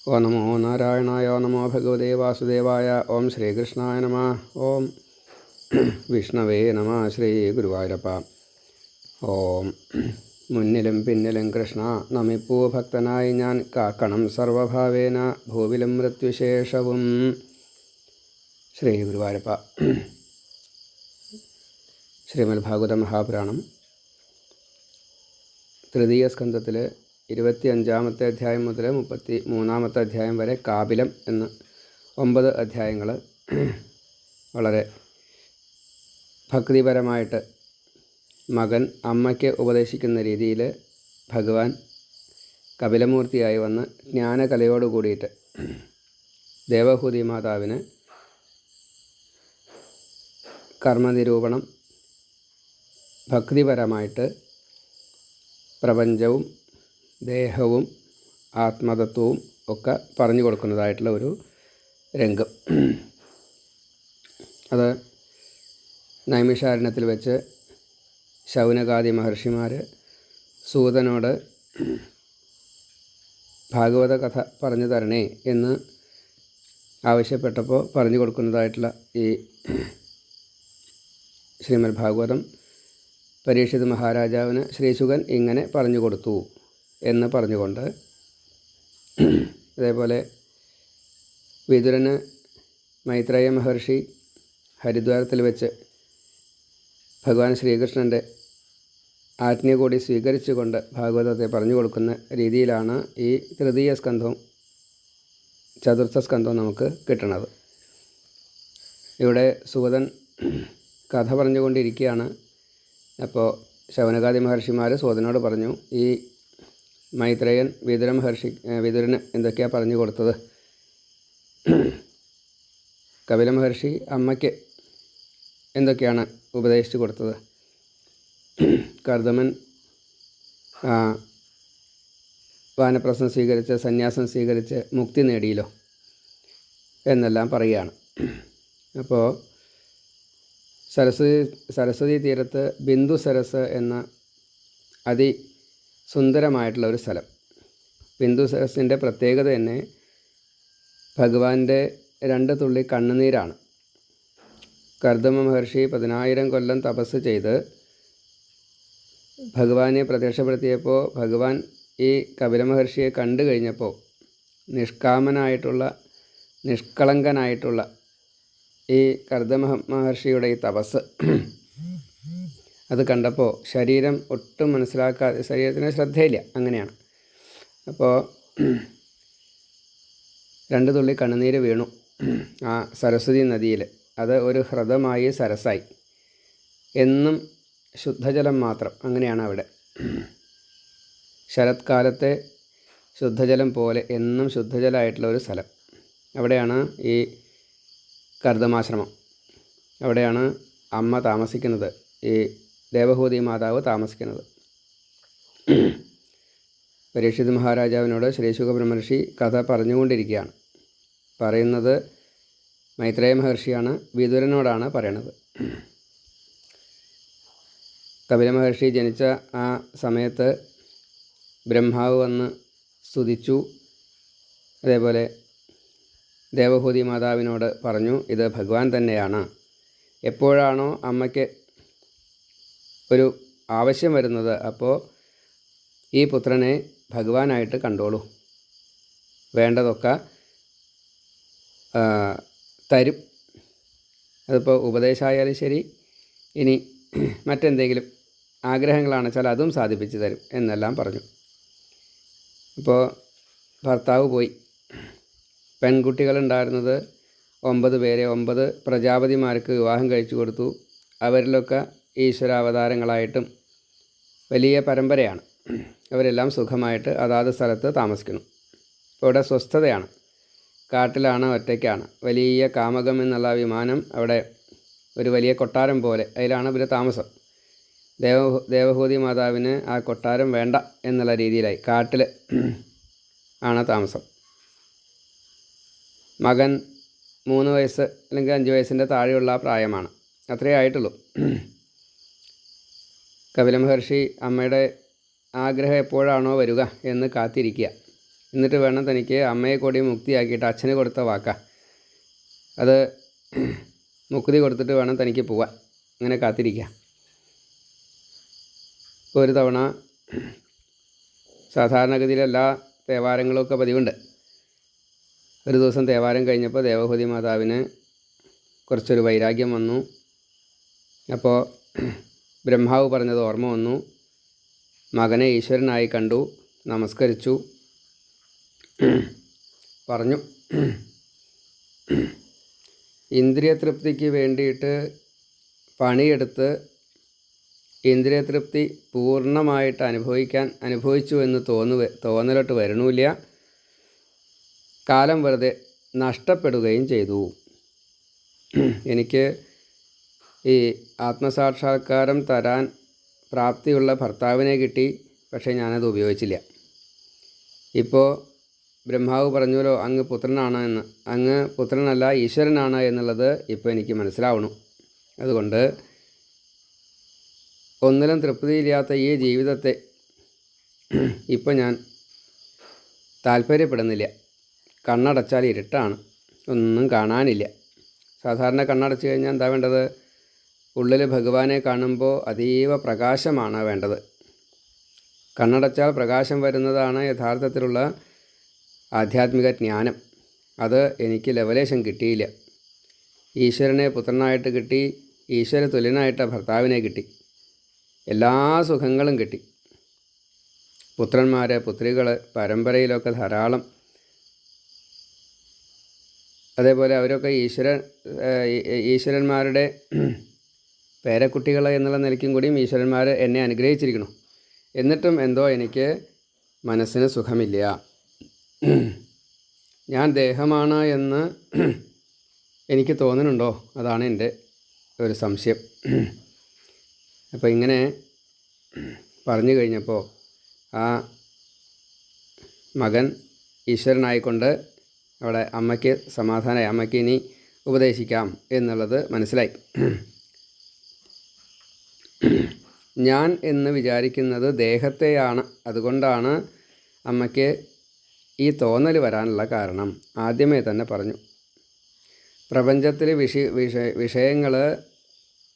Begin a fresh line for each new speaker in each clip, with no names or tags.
ഓ നമോ നാരായണായ നമോ ഭഗവതേ വാസുദേവായ. ഓം ശ്രീകൃഷ്ണായ നമ. ഓം വിഷ്ണവേ നമ. ശ്രീ ഗുരുവായൂരപ്പ. ഓം മുന്നിലും പിന്നിലും കൃഷ്ണ നമിപ്പൂ ഭക്തനായി ഞാൻ, കാക്കണം സർവഭാവേന ഭൂവിലും മൃത്യുശേഷവും. ശ്രീ ഗുരുവായൂരപ്പ. ശ്രീമദ് ഭാഗവത മഹാപുരാണം തൃതീയ സ്കന്ധത്തിൽ 25-ാമത്തെ അധ്യായം മുതൽ 33-ാമത്തെ അധ്യായം വരെ കാപിലം എന്ന് 9 അധ്യായങ്ങൾ വളരെ ഭക്തിപരമായിട്ട് മകൻ അമ്മയ്ക്ക് ഉപദേശിക്കുന്ന രീതിയിൽ ഭഗവാൻ കപിലമൂർത്തിയായി വന്ന് ജ്ഞാനകലയോട് കൂടിയിട്ട് ദേവഹൂതി മാതാവിന് കർമ്മനിരൂപണം ഭക്തിപരമായിട്ട് പ്രപഞ്ചവും ദേഹവും ആത്മതത്വവും ഒക്കെ പറഞ്ഞു കൊടുക്കുന്നതായിട്ടുള്ള ഒരു രംഗം. അത് നൈമിഷാരണ്യത്തിൽ വെച്ച് ശൗനകാദി മഹർഷിമാർ സൂതനോട് ഭാഗവത കഥ പറഞ്ഞു തരണേ എന്ന് ആവശ്യപ്പെട്ടപ്പോൾ പറഞ്ഞു കൊടുക്കുന്നതായിട്ടുള്ള ഈ ശ്രീമദ് ഭാഗവതം പരീക്ഷിത് മഹാരാജാവിന് ശ്രീശുകൻ ഇങ്ങനെ പറഞ്ഞു കൊടുത്തു എന്ന് പറഞ്ഞുകൊണ്ട്, അതേപോലെ വിതുരന് മൈത്രേയ മഹർഷി ഹരിദ്വാരത്തിൽ വെച്ച് ഭഗവാൻ ശ്രീകൃഷ്ണൻ്റെ ആജ്ഞ കൂടി സ്വീകരിച്ചുകൊണ്ട് ഭാഗവതത്തെ പറഞ്ഞു കൊടുക്കുന്ന രീതിയിലാണ് ഈ തൃതീയ സ്കന്ധവും ചതുർത്ഥ സ്കന്ധവും നമുക്ക് കിട്ടുന്നത്. ഇവിടെ സൂതൻ കഥ പറഞ്ഞുകൊണ്ടിരിക്കുകയാണ്. അപ്പോൾ ശൗനകാദി മഹർഷിമാർ സൂതനോട് പറഞ്ഞു, ഈ മൈത്രേയൻ വിതുരന് എന്തൊക്കെയാണ് പറഞ്ഞു കൊടുത്തത്? കപില മഹർഷി അമ്മയ്ക്ക് എന്തൊക്കെയാണ് ഉപദേശിച്ചു കൊടുത്തത്? കർദമൻ വാനപ്രസ്ഥം സ്വീകരിച്ച് സന്യാസം സ്വീകരിച്ച് മുക്തി നേടിയല്ലോ എന്നെല്ലാം പറയുകയാണ്. അപ്പോൾ സരസ്വതി തീരത്ത് ബിന്ദു സരസ് എന്ന അതിസുന്ദരമായിട്ടുള്ള ഒരു സ്ഥലം. ബിന്ദു സരസിൻ്റെ പ്രത്യേകത തന്നെ ഭഗവാന്റെ 2 തുള്ളി കണ്ണുനീരാണ്. കർദമ മഹർഷി 10,000 കൊല്ലം തപസ് ചെയ്ത് ഭഗവാനെ പ്രത്യക്ഷപ്പെടുത്തിയപ്പോൾ ഭഗവാൻ ഈ കപില മഹർഷിയെ കണ്ടു കഴിഞ്ഞപ്പോൾ നിഷ്കാമനായിട്ടുള്ള നിഷ്കളങ്കനായിട്ടുള്ള ഈ കർദമ മഹർഷിയുടെ ഈ തപസ് അത് കണ്ടപ്പോൾ ശരീരം ഒട്ടും മനസ്സിലാക്കാതെ, ശരീരത്തിന് ശ്രദ്ധയില്ല, അങ്ങനെയാണ്. അപ്പോൾ 2 തുള്ളി കണ്ണുനീര് വീണു ആ സരസ്വതി നദിയിൽ. അത് ഒരു ഹ്രദമായി സരസായി. എന്നും ശുദ്ധജലം മാത്രം, അങ്ങനെയാണ് അവിടെ. ശരത്കാലത്തെ ശുദ്ധജലം പോലെ എന്നും ശുദ്ധജലമായിട്ടുള്ള ഒരു സ്ഥലം. അവിടെയാണ് ഈ കർദമാശ്രമം. അവിടെയാണ് അമ്മ താമസിക്കുന്നത്, ഈ ദേവഹൂതി മാതാവ് താമസിക്കുന്നത്. പരീക്ഷിത് മഹാരാജാവിനോട് ശ്രീശുക ബ്രഹ്മർഷി കഥ പറഞ്ഞുകൊണ്ടിരിക്കുകയാണ്. പറയുന്നത് മൈത്രേയ മഹർഷിയാണ്, വിതുരനോടാണ് പറയണത്. കപില മഹർഷി ജനിച്ച ആ സമയത്ത് ബ്രഹ്മാവ് വന്ന് സ്തുതിച്ചു. അതേപോലെ ദേവഹൂതി മാതാവിനോട് പറഞ്ഞു, ഇത് ഭഗവാൻ തന്നെയാണ്. എപ്പോഴാണോ അമ്മയ്ക്ക് ഒരു ആവശ്യം വരുന്നത് അപ്പോൾ ഈ പുത്രനെ ഭഗവാനായിട്ട് കണ്ടോളൂ, വേണ്ടതൊക്കെ തരും. അതിപ്പോൾ ഉപദേശമായാലും ശരി, ഇനി മറ്റെന്തെങ്കിലും ആഗ്രഹങ്ങളാണെന്ന് വെച്ചാൽ അതും സാധിപ്പിച്ചു തരും എന്നെല്ലാം പറഞ്ഞു. ഇപ്പോൾ ഭർത്താവ് പോയി. പെൺകുട്ടികളുണ്ടായിരുന്നത് 9 പേരെ 9 പ്രജാപതിമാർക്ക് വിവാഹം കഴിച്ചു കൊടുത്തു. അവരിലൊക്കെ ഈശ്വരാവതാരങ്ങളായിട്ടും വലിയ പരമ്പരയാണ്. അവരെല്ലാം സുഖമായിട്ട് അതാത് സ്ഥലത്ത് താമസിക്കുന്നു. ഇപ്പോൾ ഇവിടെ സ്വസ്ഥതയാണ്. കാട്ടിലാണ്, ഒറ്റയ്ക്കാണ്. വലിയ കാമകം എന്നുള്ള വിമാനം അവിടെ ഒരു വലിയ കൊട്ടാരം പോലെ, അതിലാണ് ഇവർ താമസം. ദേവഹൂതി മാതാവിന് ആ കൊട്ടാരം വേണ്ട എന്നുള്ള രീതിയിലായി. കാട്ടിൽ ആണ് താമസം. മകൻ 3 വയസ്സ് അല്ലെങ്കിൽ 5 വയസ്സിൻ്റെ താഴെയുള്ള പ്രായമാണ്, അത്രയേ ആയിട്ടുള്ളൂ. കപില മഹർഷി അമ്മയുടെ ആഗ്രഹം എപ്പോഴാണോ വരിക എന്ന് കാത്തിരിക്കുക. എന്നിട്ട് വേണം തനിക്ക് അമ്മയെ കൂടി മുക്തിയാക്കിയിട്ട് അച്ഛന് കൊടുത്ത വാക്കാ, അത് മുക്തി കൊടുത്തിട്ട് വേണം തനിക്ക് പോവാൻ. അങ്ങനെ കാത്തിരിക്കുക. ഒരു തവണ സാധാരണഗതിയിൽ എല്ലാ തേവാരങ്ങളൊക്കെ പതിവുണ്ട്. ഒരു ദിവസം തേവാരം കഴിഞ്ഞപ്പോൾ ദേവഹൂതി മാതാവിന് കുറച്ചൊരു വൈരാഗ്യം വന്നു. അപ്പോൾ ബ്രഹ്മാവ് പറഞ്ഞത് ഓർമ്മ വന്നു. മകനെ ഈശ്വരനായി കണ്ടു, നമസ്കരിച്ചു, പറഞ്ഞു, ഇന്ദ്രിയതൃപ്തിക്ക് വേണ്ടിയിട്ട് പണിയെടുത്ത് ഇന്ദ്രിയതൃപ്തി പൂർണ്ണമായിട്ട് അനുഭവിച്ചു എന്ന് തോന്നലോട്ട് വരണമില്ല. കാലം വെറുതെ നഷ്ടപ്പെടുകയും ചെയ്തു. എനിക്ക് ഈ ആത്മസാക്ഷാത്കാരം തരാൻ പ്രാപ്തിയുള്ള ഭർത്താവിനെ കിട്ടി, പക്ഷേ ഞാനത് ഉപയോഗിച്ചില്ല. ഇപ്പോൾ ബ്രഹ്മാവ് പറഞ്ഞല്ലോ അങ്ങ് പുത്രനാണ് എന്ന്. അങ്ങ് പുത്രനല്ല, ഈശ്വരനാണ് എന്നുള്ളത് ഇപ്പോൾ എനിക്ക് മനസ്സിലാവണം. അതുകൊണ്ട് ഒന്നിലും തൃപ്തിയില്ലാത്ത ഈ ജീവിതത്തെ ഇപ്പോൾ ഞാൻ താല്പര്യപ്പെടുന്നില്ല. കണ്ണടച്ചാൽ ഇരുട്ടാണ്, ഒന്നും കാണാനില്ല. സാധാരണ കണ്ണടച്ച് കഴിഞ്ഞാൽ എന്താ വേണ്ടത്? ഉള്ളിൽ ഭഗവാനെ കാണുമ്പോൾ അതീവ പ്രകാശമാണ് വേണ്ടത്. കണ്ണടച്ചാൽ പ്രകാശം വരുന്നതാണ് യഥാർത്ഥത്തിലുള്ള ആധ്യാത്മിക ജ്ഞാനം. അത് എനിക്ക് ലവലേശം കിട്ടിയില്ല. ഈശ്വരനെ പുത്രനായിട്ട് കിട്ടി, ഈശ്വര തുല്യനായിട്ട് ഭർത്താവിനെ കിട്ടി, എല്ലാ സുഖങ്ങളും കിട്ടി. പുത്രന്മാർ, പുത്രികൾ പരമ്പരയിലൊക്കെ ധാരാളം. അതേപോലെ അവരൊക്കെ ഈശ്വരന്മാരുടെ പേരക്കുട്ടികൾ എന്നുള്ള നിലയ്ക്കും കൂടിയും ഈശ്വരന്മാർ എന്നെ അനുഗ്രഹിച്ചിരിക്കണം. എന്നിട്ടും എന്തോ എനിക്ക് മനസ്സിന് സുഖമില്ല. ഞാൻ ദേഹമാണ് എന്ന് എനിക്ക് തോന്നുന്നുണ്ടോ? അതാണ് എൻ്റെ ഒരു സംശയം. അപ്പോൾ ഇങ്ങനെ പറഞ്ഞു കഴിഞ്ഞപ്പോൾ ആ മകൻ ഈശ്വരനായിക്കൊണ്ട് അവിടെ അമ്മയ്ക്ക് സമാധാനമായി. അമ്മയ്ക്ക് ഇനി ഉപദേശിക്കാം എന്നുള്ളത് മനസ്സിലായി. ഞാൻ എന്ന് വിചാരിക്കുന്നത് ദേഹത്തെയാണ്. അതുകൊണ്ടാണ് അമ്മയ്ക്ക് ഈ തോന്നൽ വരാനുള്ള കാരണം. ആദ്യമേ തന്നെ പറഞ്ഞു, പ്രപഞ്ചത്തിൽ വിഷയങ്ങൾ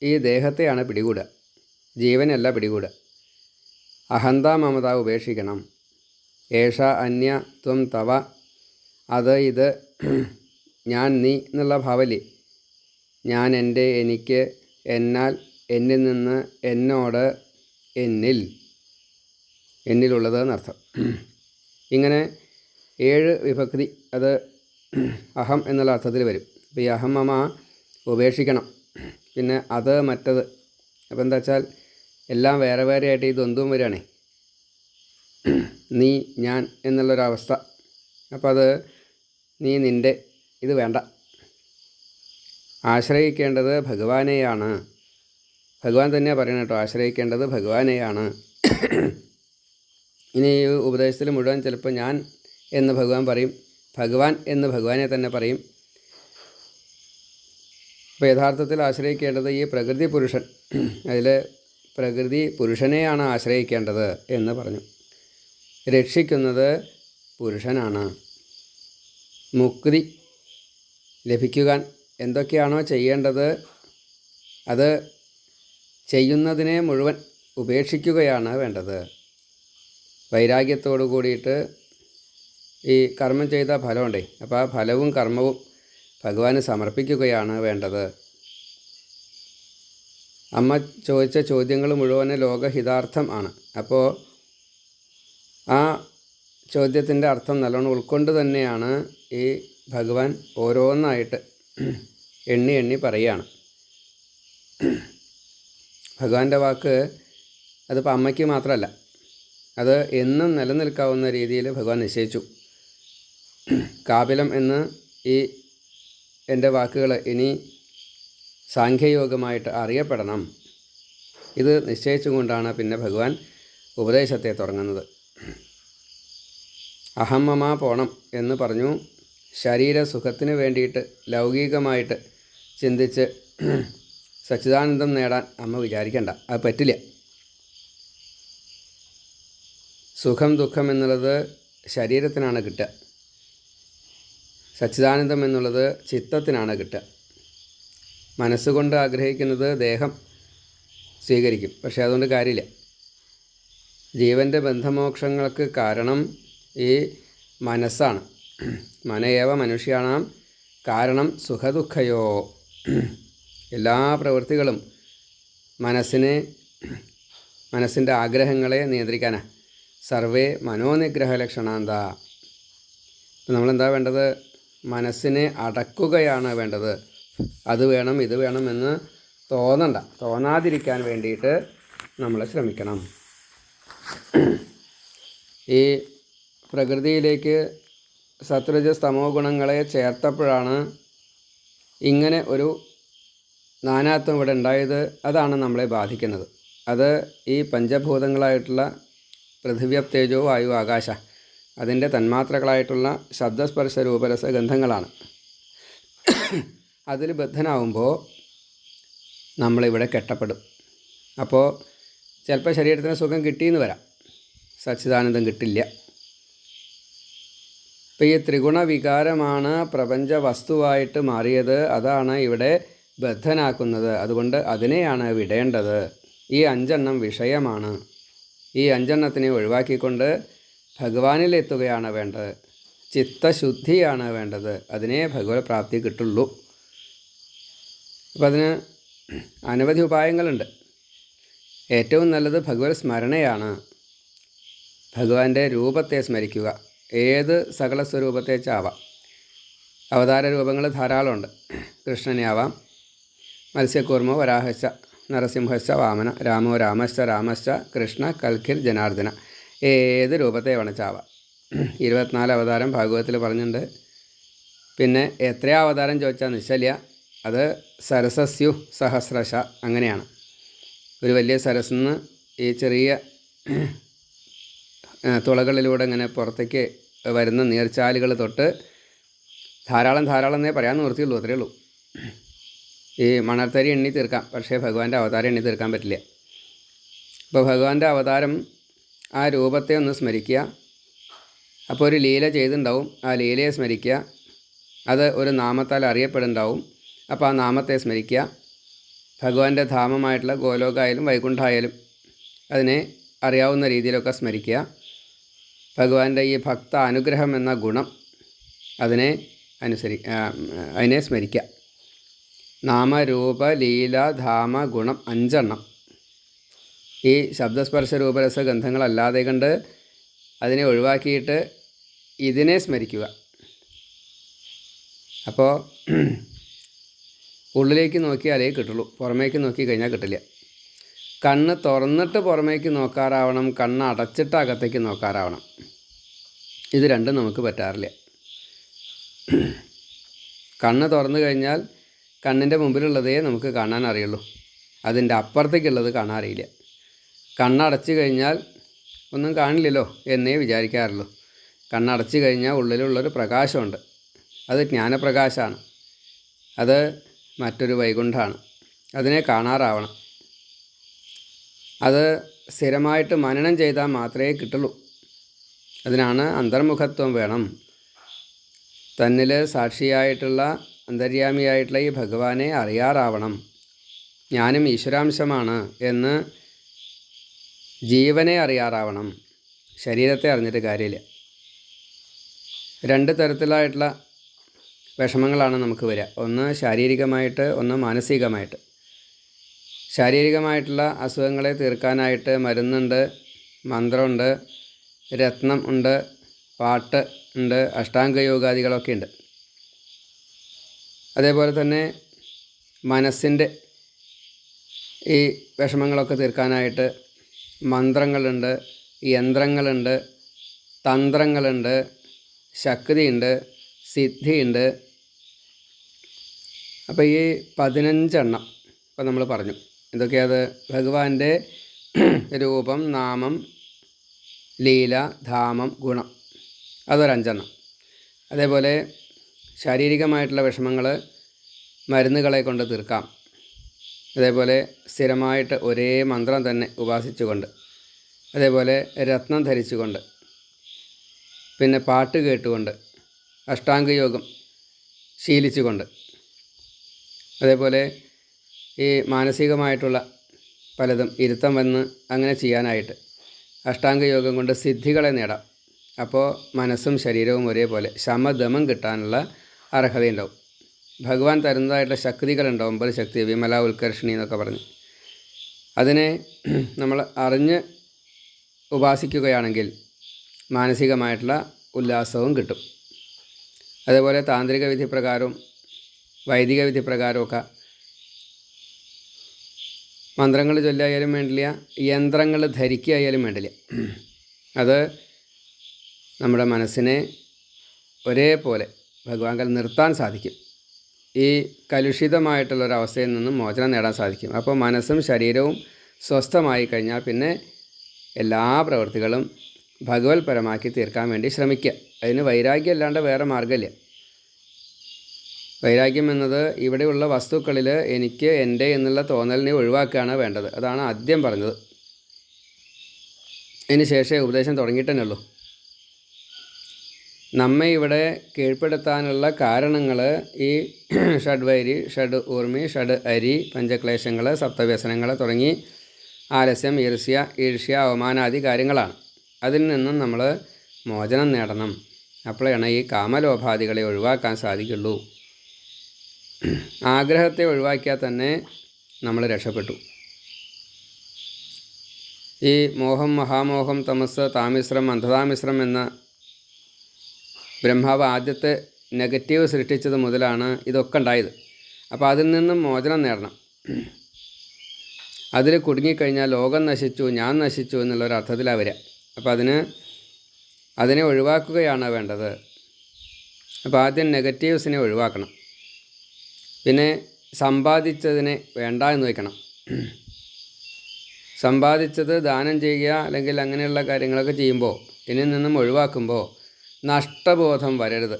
ഈ ദേഹത്തെയാണ് പിടികൂടുക, ജീവനല്ല പിടികൂടുക. അഹന്ത മമത ഉപേക്ഷിക്കണം. ഏഷ അന്യ ത്വം തവ, അത് ഇത്, ഞാൻ നീ എന്നുള്ള ഭാവല്ലേ. ഞാൻ എൻ്റെ, എനിക്ക്, എന്നാൽ, എന്നിൽ നിന്ന്, എന്നോട്, എന്നിലുള്ളത് എന്നർത്ഥം. ഇങ്ങനെ 7 വിഭക്തി അത് അഹം എന്നുള്ള അർത്ഥത്തിൽ വരും. അപ്പോൾ ഈ അഹം മമ ഉപേക്ഷിക്കണം. പിന്നെ അത്, മറ്റത്. അപ്പോൾ എന്താ വെച്ചാൽ എല്ലാം വേറെ വേറെ ആയിട്ട് ഈ ദ്വന്ദ്വം വരികയാണേ, നീ ഞാൻ എന്നുള്ളൊരവസ്ഥ. അപ്പോൾ അത് നീ, നിൻ്റെ, ഇത് വേണ്ട. ആശ്രയിക്കേണ്ടത് ഭഗവാനെയാണ്. ഭഗവാൻ തന്നെയാണ് പറയണം കേട്ടോ, ആശ്രയിക്കേണ്ടത് ഭഗവാനെയാണ്. ഇനി ഈ ഉപദേശത്തിൽ മുഴുവൻ ചിലപ്പോൾ ഞാൻ എന്ന് ഭഗവാൻ പറയും, ഭഗവാൻ എന്ന് ഭഗവാനെ തന്നെ പറയും. അപ്പോൾ യഥാർത്ഥത്തിൽ ആശ്രയിക്കേണ്ടത് ഈ പ്രകൃതി പുരുഷൻ, അതിൽ പ്രകൃതി പുരുഷനെയാണ് ആശ്രയിക്കേണ്ടത് എന്ന് പറഞ്ഞു. രക്ഷിക്കുന്നത് പുരുഷനാണ്. മുക്തി ലഭിക്കുവാൻ എന്തൊക്കെയാണോ ചെയ്യേണ്ടത് അത് ചെയ്യുന്നതിനെ മുഴുവൻ ഉപേക്ഷിക്കുകയാണ് വേണ്ടത്. വൈരാഗ്യത്തോടു കൂടിയിട്ട് ഈ കർമ്മം ചെയ്ത ഫലമുണ്ടേ, അപ്പോൾ ആ ഫലവും കർമ്മവും ഭഗവാന് സമർപ്പിക്കുകയാണ് വേണ്ടത്. അമ്മ ചോദിച്ച ചോദ്യങ്ങൾ മുഴുവൻ ലോകഹിതാർത്ഥം ആണ്. അപ്പോൾ ആ ചോദ്യത്തിൻ്റെ അർത്ഥം നല്ലോണം ഉൾക്കൊണ്ട് തന്നെയാണ് ഈ ഭഗവാൻ ഓരോന്നായിട്ട് എണ്ണി എണ്ണി പറയുകയാണ്. ഭഗവാന്റെ വാക്ക് അതിപ്പോൾ അമ്മയ്ക്ക് മാത്രമല്ല, അത് എന്നും നിലനിൽക്കാവുന്ന രീതിയിൽ ഭഗവാൻ നിശ്ചയിച്ചു. കാപിലം എന്ന് ഈ എൻ്റെ വാക്കുകൾ ഇനി സാഖ്യയോഗമായിട്ട് അറിയപ്പെടണം. ഇത് നിശ്ചയിച്ചുകൊണ്ടാണ് പിന്നെ ഭഗവാൻ ഉപദേശത്തെ തുടങ്ങുന്നത്. അഹമ്മമ പോണം എന്ന് പറഞ്ഞു. ശരീരസുഖത്തിന് വേണ്ടിയിട്ട് ലൗകികമായിട്ട് ചിന്തിച്ച് സച്ചിദാനന്ദം നേടാൻ അമ്മ വിചാരിക്കേണ്ട, അത് പറ്റില്ല. സുഖം ദുഃഖം എന്നുള്ളത് ശരീരത്തിനാണ് കിട്ടുക. സച്ചിദാനന്ദം എന്നുള്ളത് ചിത്തത്തിനാണ് കിട്ടുക. മനസ്സുകൊണ്ട് ആഗ്രഹിക്കുന്നത് ദേഹം സ്വീകരിക്കും. പക്ഷേ അതുകൊണ്ട് കാര്യമില്ല. ജീവൻ്റെ ബന്ധമോക്ഷങ്ങൾക്ക് കാരണം ഈ മനസ്സാണ്. മനയേവ മനുഷ്യാണാം കാരണം സുഖദുഃഖയോ. എല്ലാ പ്രവൃത്തികളും മനസ്സിൻ്റെ ആഗ്രഹങ്ങളെ നിയന്ത്രിക്കാനാണ്. സർവേ മനോനിഗ്രഹ ലക്ഷണാന്ത. ഇപ്പം നമ്മളെന്താ വേണ്ടത്? മനസ്സിനെ അടക്കുകയാണ് വേണ്ടത്. അത് വേണം ഇത് വേണമെന്ന് തോന്നാതിരിക്കാൻ വേണ്ടിയിട്ട് നമ്മൾ ശ്രമിക്കണം. ഈ പ്രകൃതിയിലേക്ക് സത്വരജസ് തമോ ഗുണങ്ങളെ ചേർത്തപ്പോഴാണ് ഇങ്ങനെ ഒരു നാനാത്വം ഇവിടെ ഉണ്ടായത്. അതാണ് നമ്മളെ ബാധിക്കുന്നത്. അത് ഈ പഞ്ചഭൂതങ്ങളായിട്ടുള്ള പൃഥിവ്യപ് തേജോ വായു ആകാശ അതിൻ്റെ തന്മാത്രകളായിട്ടുള്ള ശബ്ദസ്പർശ രൂപരസ ഗന്ധങ്ങളാണ്. അതിൽ ബദ്ധനാവുമ്പോൾ നമ്മളിവിടെ കെട്ടപ്പെടും. അപ്പോൾ ചിലപ്പോൾ ശരീരത്തിന് സുഖം കിട്ടിയെന്ന് വരാം, സച്ചിദാനന്ദം കിട്ടില്ല. ഇപ്പോൾ ഈ ത്രിഗുണ വികാരമാണ് പ്രപഞ്ച വസ്തുവായിട്ട് മാറിയത്. അതാണ് ഇവിടെ ബദ്ധനാക്കുന്നത്. അതുകൊണ്ട് അതിനെയാണ് വിടേണ്ടത്. ഈ 5 വിഷയമാണ്. ഈ 5 ഒഴിവാക്കിക്കൊണ്ട് ഭഗവാനിലെത്തുകയാണ് വേണ്ടത്. ചിത്തശുദ്ധിയാണ് വേണ്ടത്. അതിനെ ഭഗവത് പ്രാപ്തി കിട്ടുള്ളൂ. അപ്പം അതിന് അനവധി ഉപായങ്ങളുണ്ട്. ഏറ്റവും നല്ലത് ഭഗവത് സ്മരണയാണ്. ഭഗവാന്റെ രൂപത്തെ സ്മരിക്കുക. ഏത് സകല സ്വരൂപത്തെ ചാവാം. അവതാര രൂപങ്ങൾ ധാരാളമുണ്ട്. കൃഷ്ണനെ ആവാം, മത്സ്യക്കൂർമ്മ വരാഹശ്ച നരസിംഹശ്ച വാമന, രാമോ രാമശ്ച കൃഷ്ണ കൽക്കിൽ ജനാർദ്ദന. ഏത് രൂപത്തെ വേണച്ചാവാം. 24 അവതാരം ഭാഗവതത്തിൽ പറഞ്ഞിട്ടുണ്ട്. പിന്നെ എത്രയാ അവതാരം ചോദിച്ചാൽ നിശ്ചല്യ. അത് സരസസ്യു സഹസ്രശ അങ്ങനെയാണ്. ഒരു വലിയ സരസ്ന്ന് ഈ ചെറിയ തുളകളിലൂടെ ഇങ്ങനെ പുറത്തേക്ക് വരുന്ന നീർച്ചാലുകൾ തൊട്ട് ധാരാളം എന്നേ പറയാൻ നിവൃത്തിയുള്ളൂ. അത്രയേ ഉള്ളൂ. ഈ മണർത്തരി എണ്ണി തീർക്കാം, പക്ഷേ ഭഗവാന്റെ അവതാരം എണ്ണി തീർക്കാൻ പറ്റില്ല. അപ്പോൾ ഭഗവാന്റെ അവതാരം ആ രൂപത്തെ ഒന്ന് സ്മരിക്കുക. അപ്പോൾ ഒരു ലീല ചെയ്തിട്ടുണ്ടാവും. ആ ലീലയെ സ്മരിക്കുക. അത് ഒരു നാമത്താൽ അറിയപ്പെടുന്നുണ്ടാവും. അപ്പോൾ ആ നാമത്തെ സ്മരിക്കുക. ഭഗവാന്റെ ധാമമായിട്ടുള്ള ഗോലോകായാലും വൈകുണ്ഠായാലും അതിനെ അറിയാവുന്ന രീതിയിലൊക്കെ സ്മരിക്കുക. ഭഗവാന്റെ ഈ ഭക്ത അനുഗ്രഹം എന്ന ഗുണം അതിനെ സ്മരിക്കുക. നാമരൂപ ലീല ധാമ ഗുണം 5. ഈ ശബ്ദസ്പർശ രൂപരസ ഗന്ധങ്ങളല്ലാതെ കണ്ട് അതിനെ ഒഴിവാക്കിയിട്ട് ഇതിനെ സ്മരിക്കുക. അപ്പോൾ ഉള്ളിലേക്ക് നോക്കിയാലേ കിട്ടുള്ളൂ, പുറമേക്ക് നോക്കി കഴിഞ്ഞാൽ കിട്ടില്ല. കണ്ണ് തുറന്നിട്ട് പുറമേക്ക് നോക്കാറാവണം, കണ്ണ് അടച്ചിട്ട് അകത്തേക്ക് നോക്കാറാവണം. ഇത് രണ്ടും നമുക്ക് പറ്റാറില്ല. കണ്ണ് തുറന്നു കഴിഞ്ഞാൽ കണ്ണിൻ്റെ മുമ്പിലുള്ളതേ നമുക്ക് കാണാൻ അറിയുള്ളൂ, അതിൻ്റെ അപ്പുറത്തേക്കുള്ളത് കാണാൻ അറിയില്ല. കണ്ണടച്ച് കഴിഞ്ഞാൽ ഒന്നും കാണില്ലല്ലോ എന്നേ വിചാരിക്കാറുള്ളൂ. കണ്ണടച്ച് കഴിഞ്ഞാൽ ഉള്ളിലുള്ളൊരു പ്രകാശമുണ്ട്. അത് ജ്ഞാനപ്രകാശമാണ്. അത് മറ്റൊരു വൈകുണ്ഠമാണ്. അതിനെ കാണാറാവണം. അത് സ്ഥിരമായിട്ട് മനനം ചെയ്താൽ മാത്രമേ കിട്ടുള്ളൂ. അതിനാണ് അന്തർമുഖത്വം വേണം. തന്നിൽ സാക്ഷിയായിട്ടുള്ള അന്തര്യാമിയായിട്ടുള്ള ഈ ഭഗവാനെ അറിയാറാവണം. ഞാനും ഈശ്വരാംശമാണ് എന്ന് ജീവനെ അറിയാറാവണം. ശരീരത്തെ അറിഞ്ഞിട്ട് കാര്യമില്ല. 2 തരത്തിലായിട്ടുള്ള വിഷമങ്ങളാണ് നമുക്ക് വരിക. ഒന്ന് ശാരീരികമായിട്ട്, ഒന്ന് മാനസികമായിട്ട്. ശാരീരികമായിട്ടുള്ള അസുഖങ്ങളെ തീർക്കാനായിട്ട് മരുന്നുണ്ട്, മന്ത്രമുണ്ട്, രത്നം ഉണ്ട്, പാട്ട് ഉണ്ട്, അഷ്ടാംഗയോഗാദികളൊക്കെ ഉണ്ട്. അതേപോലെ തന്നെ മനസ്സിൻ്റെ ഈ വിഷമങ്ങളൊക്കെ തീർക്കാനായിട്ട് മന്ത്രങ്ങളുണ്ട്, യന്ത്രങ്ങളുണ്ട്, തന്ത്രങ്ങളുണ്ട്, ശക്തിയുണ്ട്, സിദ്ധിയുണ്ട്. അപ്പോൾ ഈ 15 ഇപ്പോൾ നമ്മൾ പറഞ്ഞു. എന്തൊക്കെയത്? ഭഗവാന്റെ രൂപം, നാമം, ലീല, ധാമം, ഗുണം. അതൊരു 5. അതേപോലെ ശാരീരികമായിട്ടുള്ള വിഷമങ്ങൾ മരുന്നുകളെ കൊണ്ട് തീർക്കാം. അതേപോലെ സ്ഥിരമായിട്ട് ഒരേ മന്ത്രം തന്നെ ഉപാസിച്ചുകൊണ്ട്, അതേപോലെ രത്നം ധരിച്ചുകൊണ്ട്, പിന്നെ പാട്ട് കേട്ടുകൊണ്ട്, അഷ്ടാംഗയോഗം ശീലിച്ചുകൊണ്ട്, അതേപോലെ ഈ മാനസികമായിട്ടുള്ള പലതും ഇരുത്തം വന്ന് അങ്ങനെ ചെയ്യാനായിട്ട് അഷ്ടാംഗയോഗം കൊണ്ട് സിദ്ധികളെ നേടാം. അപ്പോൾ മനസ്സും ശരീരവും ഒരേപോലെ ശമദമം കിട്ടാനുള്ള അർഹതയുണ്ടാവും. ഭഗവാൻ തരുന്നതായിട്ടുള്ള ശക്തികളുണ്ടാവും. 9 ശക്തി, വിമല, ഉത്കർഷിണി എന്നൊക്കെ പറഞ്ഞ് അതിനെ നമ്മൾ അറിഞ്ഞ് ഉപാസിക്കുകയാണെങ്കിൽ മാനസികമായിട്ടുള്ള ഉല്ലാസവും കിട്ടും. അതേപോലെ താന്ത്രിക വിധി പ്രകാരവും വൈദിക വിധി പ്രകാരമൊക്കെ മന്ത്രങ്ങൾ ചൊല്ലായാലും വേണ്ടില്ല, യന്ത്രങ്ങൾ ധരിക്കുകയായാലും വേണ്ടില്ല. അത് നമ്മുടെ മനസ്സിനെ ഒരേപോലെ ഭഗവാൻ നിർത്താൻ സാധിക്കും. ഈ കലുഷിതമായിട്ടുള്ളൊരവസ്ഥയിൽ നിന്നും മോചനം നേടാൻ സാധിക്കും. അപ്പോൾ മനസ്സും ശരീരവും സ്വസ്ഥമായി കഴിഞ്ഞാൽ പിന്നെ എല്ലാ പ്രവൃത്തികളും ഭഗവത്പരമാക്കി തീർക്കാൻ വേണ്ടി ശ്രമിക്കുക. അതിന് വൈരാഗ്യം അല്ലാണ്ട് വേറെ മാർഗ്ഗമില്ല. വൈരാഗ്യം എന്നത് ഇവിടെയുള്ള വസ്തുക്കളിൽ എനിക്ക് എൻ്റെ എന്നുള്ള തോന്നലിനെ ഒഴിവാക്കുകയാണ് വേണ്ടത്. അതാണ് ആദ്യം പറഞ്ഞത്. അതിന് ശേഷമേ ഉപദേശം തുടങ്ങിയിട്ടേ ഉള്ളൂ. നമ്മെ ഇവിടെ കീഴ്പ്പെടുത്താനുള്ള കാരണങ്ങൾ ഈ ഷഡ്വൈരി, ഷഡ് ഊർമി, ഷഡ് അരി, പഞ്ചക്ലേശങ്ങൾ, സപ്തവ്യസനങ്ങൾ തുടങ്ങി ആലസ്യം, ഈർഷ്യ, അവമാനാദി കാര്യങ്ങളാണ്. അതിൽ നിന്നും നമ്മൾ മോചനം നേടണം. അപ്പോഴാണ് ഈ കാമലോഭാദികളെ ഒഴിവാക്കാൻ സാധിക്കുള്ളൂ. ആഗ്രഹത്തെ ഒഴിവാക്കിയാൽ തന്നെ നമ്മൾ രക്ഷപ്പെട്ടു. ഈ മോഹം, മഹാമോഹം, തമസ്, താമിശ്രം, അന്ധതാമിശ്രം എന്ന ബ്രഹ്മാവ് ആദ്യത്തെ നെഗറ്റീവ് സൃഷ്ടിച്ചത് മുതലാണ് ഇതൊക്കെ ഉണ്ടായത്. അപ്പോൾ അതിൽ നിന്നും മോചനം നേടണം. അതിൽ കുടുങ്ങിക്കഴിഞ്ഞാൽ ലോകം നശിച്ചു, ഞാൻ നശിച്ചു എന്നുള്ളൊരർത്ഥത്തിലാണ് വരിക. അപ്പോൾ അതിനെ ഒഴിവാക്കുകയാണ് വേണ്ടത്. അപ്പോൾ ആദ്യം നെഗറ്റീവ്സിനെ ഒഴിവാക്കണം. പിന്നെ സമ്പാദിച്ചതിനെ വേണ്ട എന്ന് വയ്ക്കണം. സമ്പാദിച്ചത് ദാനം ചെയ്യുക അല്ലെങ്കിൽ അങ്ങനെയുള്ള കാര്യങ്ങളൊക്കെ ചെയ്യുമ്പോൾ ഇതിൽ നിന്നും ഒഴിവാക്കുമ്പോൾ നഷ്ടബോധം വരരുത്.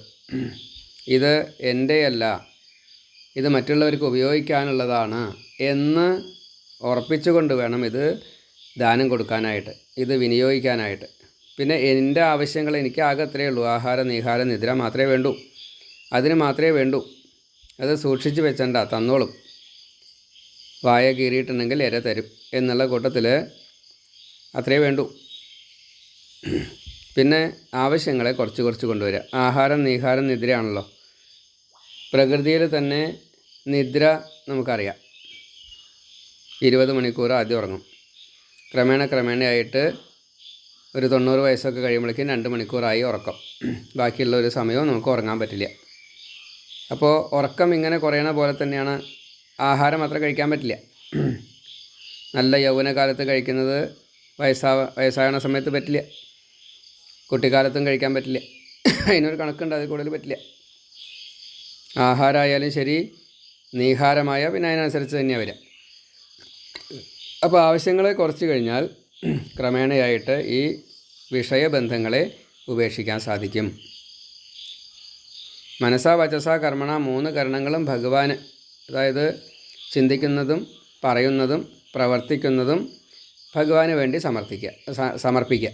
ഇത് എൻ്റെയല്ല, ഇത് മറ്റുള്ളവർക്ക് ഉപയോഗിക്കാനുള്ളതാണ് എന്ന് ഉറപ്പിച്ചുകൊണ്ട് വേണം ഇത് ദാനം കൊടുക്കാനായിട്ട്, ഇത് വിനിയോഗിക്കാനായിട്ട്. പിന്നെ എൻ്റെ ആവശ്യങ്ങൾ എനിക്ക് ആകെ അത്രയേ ഉള്ളൂ. ആഹാരം, നീഹാരം, നിദ്ര മാത്രമേ വേണ്ടൂ. അതിന് മാത്രമേ വേണ്ടൂ. അത് സൂക്ഷിച്ച് വെച്ചണ്ട, തന്നോളും. വായ കീറിയിട്ടുണ്ടെങ്കിൽ ഇര തരും എന്നുള്ള കൂട്ടത്തിൽ അത്രയേ വേണ്ടൂ. പിന്നെ ആവശ്യങ്ങളെ കുറച്ച് കുറച്ച് കൊണ്ടുവരിക. ആഹാരം, നീഹാരം, നിദ്രയാണല്ലോ. പ്രകൃതിയിൽ തന്നെ നിദ്ര നമുക്കറിയാം. 20 മണിക്കൂർ ആദ്യം ഉറങ്ങും. ക്രമേണയായിട്ട് ഒരു 90 വയസ്സൊക്കെ കഴിയുമ്പോഴേക്കും 2 മണിക്കൂറായി ഉറക്കം. ബാക്കിയുള്ള ഒരു സമയവും നമുക്ക് ഉറങ്ങാൻ പറ്റില്ല. അപ്പോൾ ഉറക്കം ഇങ്ങനെ കുറയണ പോലെ തന്നെയാണ് ആഹാരം അത്ര കഴിക്കാൻ പറ്റില്ല. നല്ല യൗവനകാലത്ത് കഴിക്കുന്നത് വയസ്സാകണ സമയത്ത് പറ്റില്ല. കുട്ടിക്കാലത്തും കഴിക്കാൻ പറ്റില്ല. അതിനൊരു കണക്കുണ്ട്, അതിൽ കൂടുതൽ പറ്റില്ല. ആഹാരമായാലും ശരി, നീഹാരമായ പിന്നെ അതിനനുസരിച്ച് തന്നെയാണ് വരിക. അപ്പോൾ ആവശ്യങ്ങളെ കുറച്ച് കഴിഞ്ഞാൽ ക്രമേണയായിട്ട് ഈ വിഷയബന്ധങ്ങളെ ഉപേക്ഷിക്കാൻ സാധിക്കും. മനസ്സാ വചസാ കർമ്മണ 3 കരണങ്ങളും ഭഗവാന്, അതായത് ചിന്തിക്കുന്നതും പറയുന്നതും പ്രവർത്തിക്കുന്നതും ഭഗവാന് വേണ്ടി സമർപ്പിക്കുക.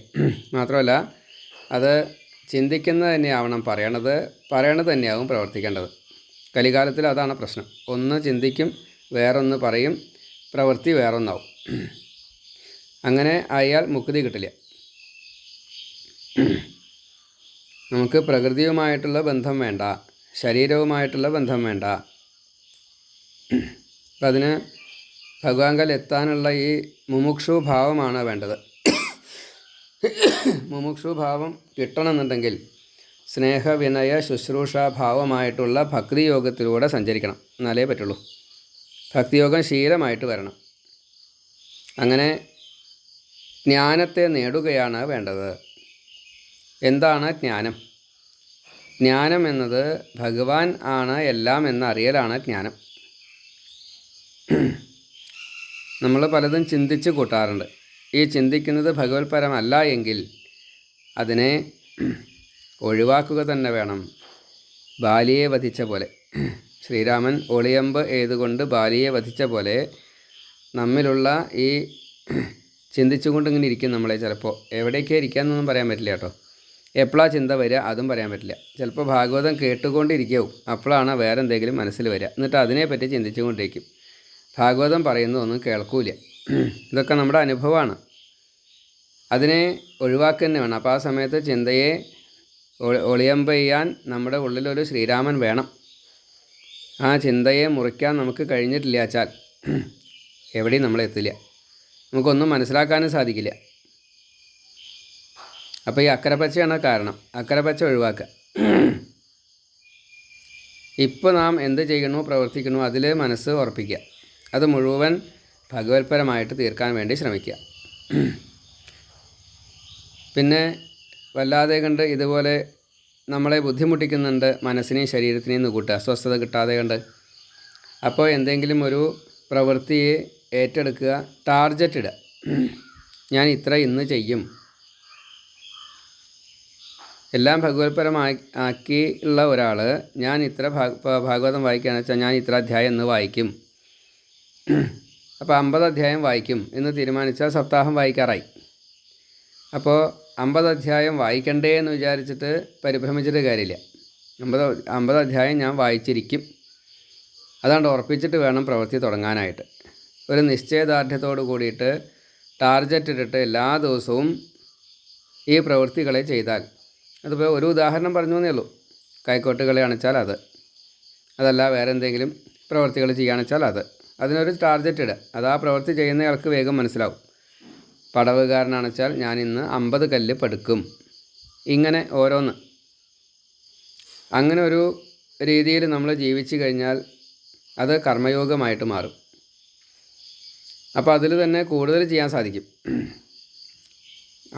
മാത്രമല്ല അത് ചിന്തിക്കുന്നത് തന്നെയാവണം പറയണത് തന്നെയാവും പ്രവർത്തിക്കേണ്ടത്. കലികാലത്തിൽ അതാണ് പ്രശ്നം. ഒന്ന് ചിന്തിക്കും, വേറൊന്ന് പറയും, പ്രവൃത്തി വേറൊന്നാവും. അങ്ങനെ ആയാൽ മുക്തി കിട്ടില്ല. നമുക്ക് പ്രകൃതിയുമായിട്ടുള്ള ബന്ധം വേണ്ട, ശരീരവുമായിട്ടുള്ള ബന്ധം വേണ്ട. അപ്പം അതിന് ഭഗവാങ്കൽ എത്താനുള്ള ഈ മുമുക്ഷു ഭാവമാണ് വേണ്ടത്. മുമുക്ഷു ഭാവം കിട്ടണമെന്നുണ്ടെങ്കിൽ സ്നേഹ, വിനയ, ശുശ്രൂഷ ഭാവമായിട്ടുള്ള ഭക്തിയോഗത്തിലൂടെ സഞ്ചരിക്കണം. എന്നാലേ പറ്റുള്ളൂ. ഭക്തിയോഗം ശീലമായിട്ട് വരണം. അങ്ങനെ ജ്ഞാനത്തെ നേടുകയാണ് വേണ്ടത്. എന്താണ് ജ്ഞാനം? ജ്ഞാനം എന്നത് ഭഗവാൻ ആണ് എല്ലാം എന്നറിയലാണ് ജ്ഞാനം. നമ്മൾ പലതും ചിന്തിച്ച് കൂട്ടാറുണ്ട്. ഈ ചിന്തിക്കുന്നത് ഭഗവത്പരമല്ല എങ്കിൽ അതിനെ ഒഴിവാക്കുക തന്നെ വേണം. ബാലിയെ വധിച്ച പോലെ, ശ്രീരാമൻ ഒളിയമ്പ് ഏതുകൊണ്ട് ബാലിയെ വധിച്ച പോലെ നമ്മിലുള്ള ഈ ചിന്തിച്ചുകൊണ്ട് ഇങ്ങനെ ഇരിക്കും നമ്മളെ. ചിലപ്പോൾ എവിടേക്കാണ് ഇരിക്കാമെന്നൊന്നും പറയാൻ പറ്റില്ല കേട്ടോ. എപ്പോഴാണ് ചിന്ത വരിക അതും പറയാൻ പറ്റില്ല. ചിലപ്പോൾ ഭാഗവതം കേട്ടുകൊണ്ടിരിക്കും, അപ്പോഴാണ് വേറെ എന്തെങ്കിലും മനസ്സിൽ വരിക, എന്നിട്ട് അതിനെപ്പറ്റി ചിന്തിച്ചുകൊണ്ടിരിക്കും. ഭാഗവതം പറയുന്നതൊന്നും കേൾക്കൂല. ഇതൊക്കെ നമ്മുടെ അനുഭവമാണ്. അതിനെ ഒഴിവാക്കുക തന്നെ വേണം. അപ്പോൾ ആ സമയത്ത് ചിന്തയെ ഒളിയമ്പ് ചെയ്യാൻ നമ്മുടെ ഉള്ളിലൊരു ശ്രീരാമൻ വേണം. ആ ചിന്തയെ മുറിക്കാൻ നമുക്ക് കഴിഞ്ഞിട്ടില്ല വെച്ചാൽ എവിടെയും നമ്മളെത്തില്ല, നമുക്കൊന്നും മനസ്സിലാക്കാനും സാധിക്കില്ല. അപ്പോൾ ഈ അക്കരപ്പച്ചയാണ് കാരണം. അക്കരപ്പച്ച ഒഴിവാക്കുക. ഇപ്പോൾ നാം എന്ത് ചെയ്യണോ പ്രവർത്തിക്കണോ അതിൽ മനസ്സ് ഉറപ്പിക്കുക. അത് മുഴുവൻ ഭഗവത്പരമായിട്ട് തീർക്കാൻ വേണ്ടി ശ്രമിക്കുക. പിന്നെ വല്ലാതെ കണ്ട് ഇതുപോലെ നമ്മളെ ബുദ്ധിമുട്ടിക്കുന്നുണ്ട്, മനസ്സിനെയും ശരീരത്തിനെയും കൂട്ടുക, അസ്വസ്ഥത കിട്ടാതെ കണ്ട്. അപ്പോൾ എന്തെങ്കിലും ഒരു പ്രവൃത്തിയെ ഏറ്റെടുക്കുക, ടാർഗറ്റ് ഇടുക. ഞാൻ ഇത്ര ഇന്ന് ചെയ്യും. എല്ലാം ഭഗവത്പരമാക്കിയുള്ള ഒരാൾ ഞാൻ ഇത്ര ഭാഗവതം വായിക്കുകയാണെന്ന് വെച്ചാൽ ഞാൻ ഇത്ര അധ്യായം ഇന്ന് വായിക്കും. അപ്പോൾ 50 അധ്യായം വായിക്കും എന്ന് തീരുമാനിച്ചാൽ സപ്താഹം വായിക്കാറായി. അപ്പോൾ 50 അധ്യായം വായിക്കണ്ടേ എന്ന് വിചാരിച്ചിട്ട് പരിഭ്രമിച്ചിട്ട് കാര്യമില്ല. 50 അധ്യായം ഞാൻ വായിച്ചിരിക്കും. അതാണ്ട് ഉറപ്പിച്ചിട്ട് വേണം പ്രവൃത്തി തുടങ്ങാനായിട്ട്. ഒരു നിശ്ചയദാർഢ്യത്തോട് കൂടിയിട്ട് ടാർഗറ്റ് ഇട്ടിട്ട് എല്ലാ ദിവസവും ഈ പ്രവൃത്തികളെ ചെയ്താൽ, അതിപ്പോൾ ഒരു ഉദാഹരണം പറഞ്ഞു എന്നേ ഉള്ളൂ. കൈക്കോട്ടുകളെ അണച്ചാൽ അതല്ല വേറെ എന്തെങ്കിലും പ്രവൃത്തികൾ ചെയ്യുകയാണെച്ചാൽ അതിനൊരു ടാർഗറ്റ് ഇടുക. അത് ആ പ്രവൃത്തി ചെയ്യുന്നയാൾക്ക് വേഗം മനസ്സിലാവും. പടവുകാരനാണെച്ചാൽ ഞാൻ ഇന്ന് 50 കല്ല് പടുക്കും. ഇങ്ങനെ ഓരോന്ന് അങ്ങനെ ഒരു രീതിയിൽ നമ്മൾ ജീവിച്ചു കഴിഞ്ഞാൽ അത് കർമ്മയോഗമായിട്ട് മാറും. അപ്പോൾ അതിൽ തന്നെ കൂടുതൽ ചെയ്യാൻ സാധിക്കും.